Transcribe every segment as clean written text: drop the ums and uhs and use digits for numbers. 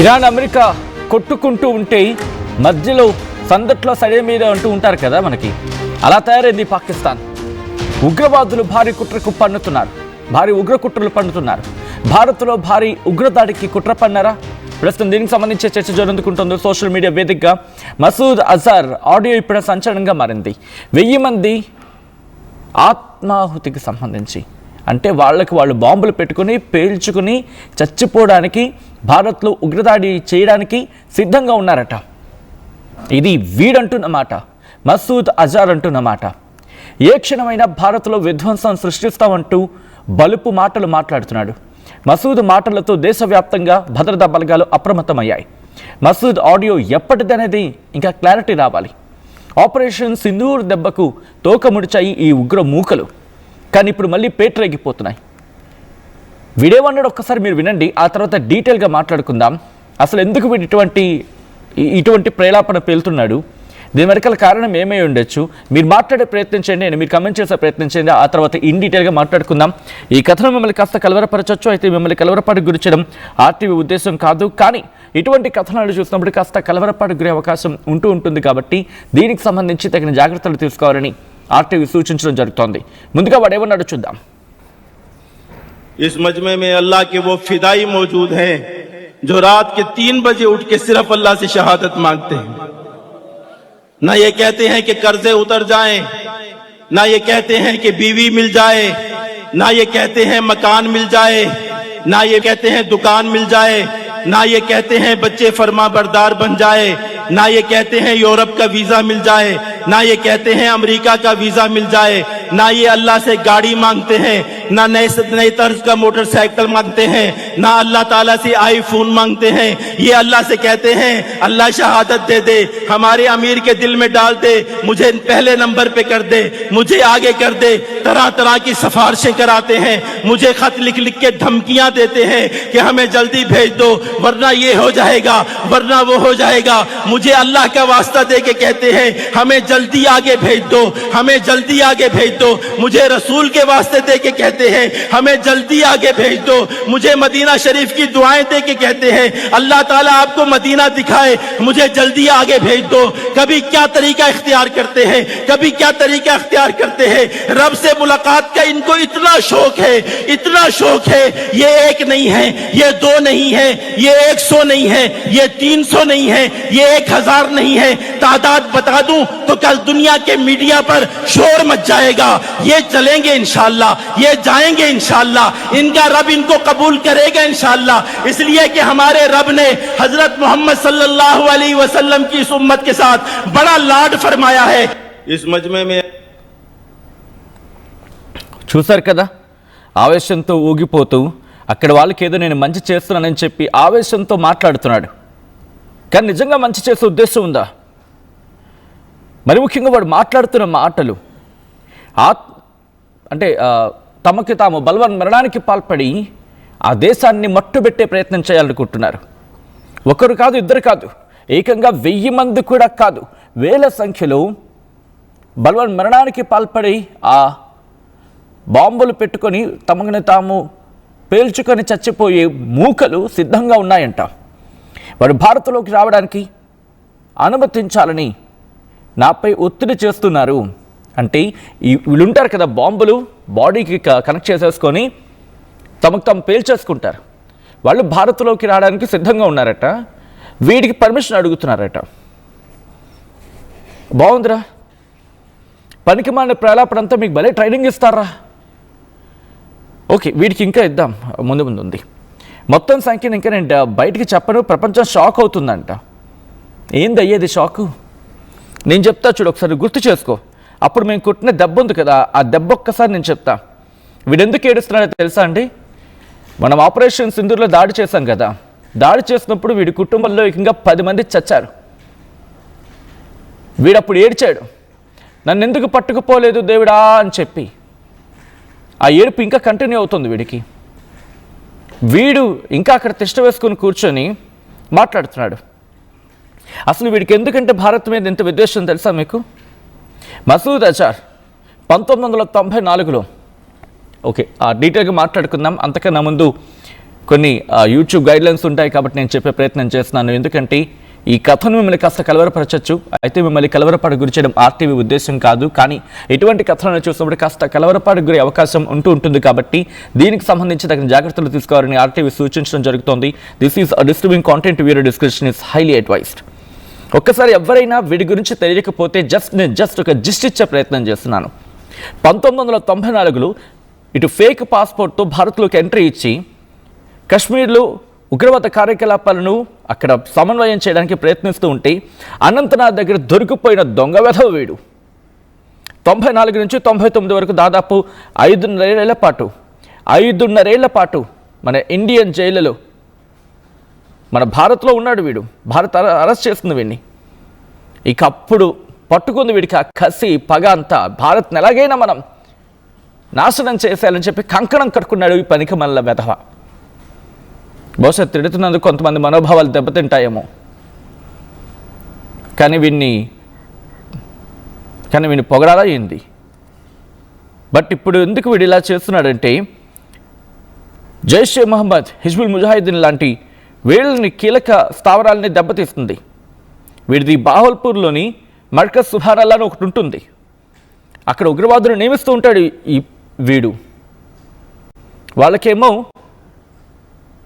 Iran America కొట్టుకుంటూ ఉంటే మధ్యలో సందట్లో సడే మీద అంటూ ఉంటారు కదా మనకి. అలా తయారైంది పాకిస్తాన్. ఉగ్రవాదులు భారీ కుట్రకు పన్నుతున్నారు, భారీ ఉగ్ర కుట్రలు పన్నుతున్నారు. భారత్లో భారీ ఉగ్రదాడికి కుట్ర పన్నారా? ప్రస్తుతం దీనికి సంబంధించి చర్చ జరుగుతుంటుంది సోషల్ మీడియా వేదికగా. మసూద్ అజార్ ఆడియో ఇప్పుడు సంచలనంగా మారింది. 1000 మంది ఆత్మాహుతికి సంబంధించి, అంటే వాళ్ళు బాంబులు పెట్టుకుని పేల్చుకుని చచ్చిపోవడానికి, భారత్లో ఉగ్రదాడి చేయడానికి సిద్ధంగా ఉన్నారట. ఇది వీడంటున్నమాట, మసూద్ అజార్ అంటున్నమాట. ఏ క్షణమైనా భారత్లో విధ్వంసం సృష్టిస్తామంటూ బలుపు మాటలు మాట్లాడుతున్నాడు. మసూద్ మాటలతో దేశవ్యాప్తంగా భద్రతా బలగాలు అప్రమత్తమయ్యాయి. మసూద్ ఆడియో ఎప్పటిదనేది ఇంకా క్లారిటీ రావాలి. ఆపరేషన్ సింధూర్ దెబ్బకు తోక ముడిచాయి ఈ ఉగ్ర మూకలు. కానీ ఇప్పుడు మళ్ళీ పేటరేగిపోతున్నాయి. వీడేమన్నాడు ఒక్కసారి మీరు వినండి, ఆ తర్వాత డీటెయిల్గా మాట్లాడుకుందాం. అసలు ఎందుకు వీడు ఇటువంటి ప్రేలాపన పేలుతున్నాడు, దీని వెనకాల కారణం ఏమై ఉండొచ్చు, మీరు మాట్లాడే ప్రయత్నం చేయండి, మీరు కమెంట్ చేసే ప్రయత్నం చేయండి. ఆ తర్వాత ఇన్ డీటెయిల్గా మాట్లాడుకుందాం. ఈ కథను మిమ్మల్ని కాస్త కలవరపరచవచ్చు, అయితే మిమ్మల్ని కలవరపాటుకు గురించడం ఆర్టీవీ ఉద్దేశం కాదు. కానీ ఇటువంటి కథనాలు చూసినప్పుడు కాస్త కలవరపాటుకు గురే అవకాశం ఉంటుంది కాబట్టి దీనికి సంబంధించి తగిన జాగ్రత్తలు తీసుకోవాలని ఆర్టీవీ సూచించడం జరుగుతోంది. ముందుగా వాడు ఏమన్నాడు చూద్దాం. इस मजमे में अल्लाह के वो फिदाई मौजूद हैं जो रात के 3 बजे उठ के सिर्फ अल्लाह से शहादत मांगते हैं। ना ये कहते हैं कि कर्जे उतर जाएं, ना ये कहते हैं कि बीवी मिल जाए, ना ये कहते हैं मकान मिल जाए, ना ये कहते हैं दुकान मिल जाए, ना ये कहते हैं बच्चे फर्मा बरदार बन जाए, ना ये कहते हैं यूरोप का वीजा मिल जाए, ना ये कहते हैं अमेरिका का वीजा मिल जाए, ना ये अल्लाह से गाड़ी मांगते हैं, ना नए तर्ज का मोटरसाइकिल मांगते हैं, ना अल्लाह ताला से आईफोन मांगते हैं। ये अल्लाह से कहते हैं अल्लाह शहादत दे दे, हमारे अमीर के दिल में डाल दे, मुझे पहले नंबर पे कर दे, मुझे आगे कर दे। तरह तरह की सिफारिशें कराते हैं, मुझे खत लिख लिख के धमकियां देते हैं कि हमें जल्दी भेज दो वरना ये हो जाएगा, वरना वो हो जाएगा। मुझे अल्लाह का वास्ता दे के कहते हैं हमें जल्दी आगे भेज दो, हमें जल्दी आगे भेज दो। मुझे रसूल के वास्ते दे के कहते हैं हमें जल्दी आगे भेज दो। मुझे मदीना शरीफ की दुआएं दे के कहते हैं अल्लाह ताला आपको मदीना दिखाए, मुझे जल्दी आगे भेज दो। कभी क्या तरीका इख्तियार करते हैं, कभी क्या तरीका इख्तियार करते हैं। रब से मुलाकात का इनको इतना शौक है, इतना शौक है। ये 1 नहीं है, ये 2 नहीं है, ये 100 नहीं है, ये 300 नहीं है, ये 1000 नहीं है। तादाद बता दूं तो कल दुनिया के मीडिया पर शोर मच जाएगा। ये चलेंगे इंशाअल्लाह, ये जाएंगे इंशाअल्लाह, इनका रब इनको कबूल करेगा इंशाअल्लाह। इसलिए कि हमारे रब ने हजरत मोहम्मद सल्लल्लाहु अलैहि वसल्लम की इस उम्मत के साथ बड़ा लाड फरमाया है। इस मजमे में చూశారు కదా, ఆవేశంతో ఊగిపోతూ అక్కడ వాళ్ళకి ఏదో నేను మంచి చేస్తున్నానని చెప్పి ఆవేశంతో మాట్లాడుతున్నాడు. కానీ నిజంగా మంచి చేసే ఉద్దేశం ఉందా? మరి ముఖ్యంగా వాడు మాట్లాడుతున్న మాటలు అంటే తమకి తాము బలవన్ మరణానికి పాల్పడి ఆ దేశాన్ని మట్టుబెట్టే ప్రయత్నం చేయాలనుకుంటున్నారు. ఒకరు కాదు, ఇద్దరు కాదు, ఏకంగా 1000 మంది కూడా కాదు, వేల సంఖ్యలో బలవన్ మరణానికి పాల్పడి ఆ బాంబులు పెట్టుకొని తమని తాము పేల్చుకొని చచ్చిపోయే మూకలు సిద్ధంగా ఉన్నాయంట. వాడు భారత్లోకి రావడానికి అనుమతించాలని నాపై ఒత్తిడి చేస్తున్నారు. అంటే వీళ్ళు ఉంటారు కదా, బాంబులు బాడీకి కనెక్ట్ చేసేసుకొని తమకు తాము పేల్చేసుకుంటారు. వాళ్ళు భారత్లోకి రావడానికి సిద్ధంగా ఉన్నారట, వీడికి పర్మిషన్ అడుగుతున్నారట. బాగుందిరా, పనికిమాలిన ప్రలాపడంతా మీకు భలే ట్రైనింగ్ ఇస్తారా? ఓకే, వీడికి ఇంకా ఇద్దాం, ముందు ఉంది. మొత్తం సంఖ్యను ఇంకా నేను బయటికి చెప్పను, ప్రపంచం షాక్ అవుతుందంట. ఏంది అయ్యేది షాకు? నేను చెప్తా చూడు, ఒకసారి గుర్తు చేసుకో. అప్పుడు మేము కొట్టిన దెబ్బ ఉంది కదా, ఆ దెబ్బ ఒక్కసారి నేను చెప్తా. వీడెందుకు ఏడుస్తున్నాడో తెలుసా అండి? మనం ఆపరేషన్ సింధూర్లో దాడి చేశాం కదా, దాడి చేసినప్పుడు వీడి కుటుంబంలో ఇంకా 10 మంది చచ్చారు. వీడప్పుడు ఏడ్చాడు, నన్ను ఎందుకు పట్టుకుపోలేదు దేవుడా అని చెప్పి. ఆ ఏడుపు ఇంకా కంటిన్యూ అవుతుంది వీడికి. వీడు ఇంకా అక్కడ తిష్ట వేసుకుని కూర్చొని మాట్లాడుతున్నాడు. అసలు వీడికి ఎందుకంటే భారత్ మీద ఎంత విద్వేషం తెలుసా మీకు? మసూద్ అజార్ 1994లో, ఓకే, ఆ డీటెయిల్గా మాట్లాడుకుందాం. అంతకన్నా ముందు కొన్ని యూట్యూబ్ గైడ్లైన్స్ ఉంటాయి కాబట్టి నేను చెప్పే ప్రయత్నం చేస్తున్నాను. ఎందుకంటే ఈ కథను మిమ్మల్ని కాస్త కలవరపరచచ్చు, అయితే మిమ్మల్ని కలవరపాటు గురి చేయడం ఆర్టీవీ ఉద్దేశం కాదు. కానీ ఎటువంటి కథలను చూసినప్పుడు కాస్త కలవరపాటు గురి అవకాశం ఉంటుంది కాబట్టి దీనికి సంబంధించి తగిన జాగ్రత్తలు తీసుకోవాలని ఆర్టీవీ సూచించడం జరుగుతోంది. This is disturbing content, video description is highly advised. ఒక్కసారి ఎవరైనా వీడి గురించి తెలియకపోతే నేను జస్ట్ ఒక జిస్ట్ ఇచ్చే ప్రయత్నం చేస్తున్నాను. 1994లో ఇటు ఫేక్ పాస్పోర్ట్తో భారత్లోకి ఎంట్రీ ఇచ్చి కశ్మీర్లో ఉగ్రవాద కార్యకలాపాలను అక్కడ సమన్వయం చేయడానికి ప్రయత్నిస్తూ ఉంటే అనంతనాగ్ దగ్గర దొరికిపోయిన దొంగ వెధవ వీడు. 94 నుంచి 99 వరకు దాదాపు 5.5 ఏళ్ల పాటు మన ఇండియన్ జైలులో మన భారత్లో ఉన్నాడు వీడు. భారత్ అరెస్ట్ చేస్తుంది వీడిని. ఇక అప్పుడు పట్టుకుంది వీడికి ఆ కసి పగ అంతా. భారత్ని ఎలాగైనా మనం నాశనం చేసేయాలని చెప్పి కంకణం కట్టుకున్నాడు ఈ పనికి మల్ల వెధవ. బహుశా తిడుతున్నందుకు కొంతమంది మనోభావాలు దెబ్బతింటాయేమో, కానీ వీడిని పొగడాలా ఏంది? బట్ ఇప్పుడు ఎందుకు వీడు ఇలా చేస్తున్నాడంటే జైషే మహమ్మద్, హిజ్బుల్ ముజాహిద్దీన్ లాంటి వీళ్ళని కీలక స్థావరాలని దెబ్బతీస్తుంది. వీడిది బాహల్పూర్లోని మర్కజ్ సుబ్హానల్లా అని ఒకటి ఉంటుంది. అక్కడ ఉగ్రవాదులు నియమిస్తూ ఉంటాడు ఈ వీడు. వాళ్ళకేమో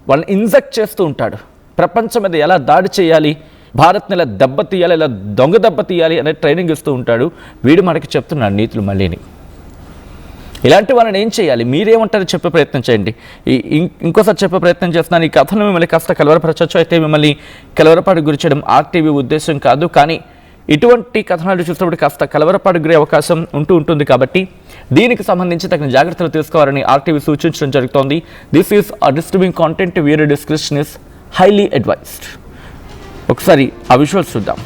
వాళ్ళని ఇన్జెక్ట్ చేస్తూ ఉంటాడు. ప్రపంచం మీద ఎలా దాడి చేయాలి, భారత్ని ఎలా దెబ్బతీయాలి, ఎలా దొంగ దెబ్బతీయాలి అనే ట్రైనింగ్ ఇస్తూ ఉంటాడు వీడు. మనకి చెప్తున్నాడు నీతులు మళ్ళీని. ఇలాంటి వాళ్ళని ఏం చేయాలి, మీరేమంటారో చెప్పే ప్రయత్నం చేయండి. ఇంకోసారి చెప్పే ప్రయత్నం చేస్తున్నాను. ఈ కథను మిమ్మల్ని కాస్త కలవరపరచచ్చు, అయితే మిమ్మల్ని కలవరపాటు గురి చేయడం ఆర్టీవీ ఉద్దేశం కాదు. కానీ ఇటువంటి కథనాలు చూసినప్పుడు కాస్త కలవరపాటు గురి అవకాశం ఉంటుంది కాబట్టి దీనికి సంబంధించి తగిన జాగ్రత్తలు తీసుకోవాలని ఆర్టీవీ సూచించడం జరుగుతోంది. This is disturbing content, video description is highly advised. ఒకసారి ఆ విజువల్స్ చూద్దాం.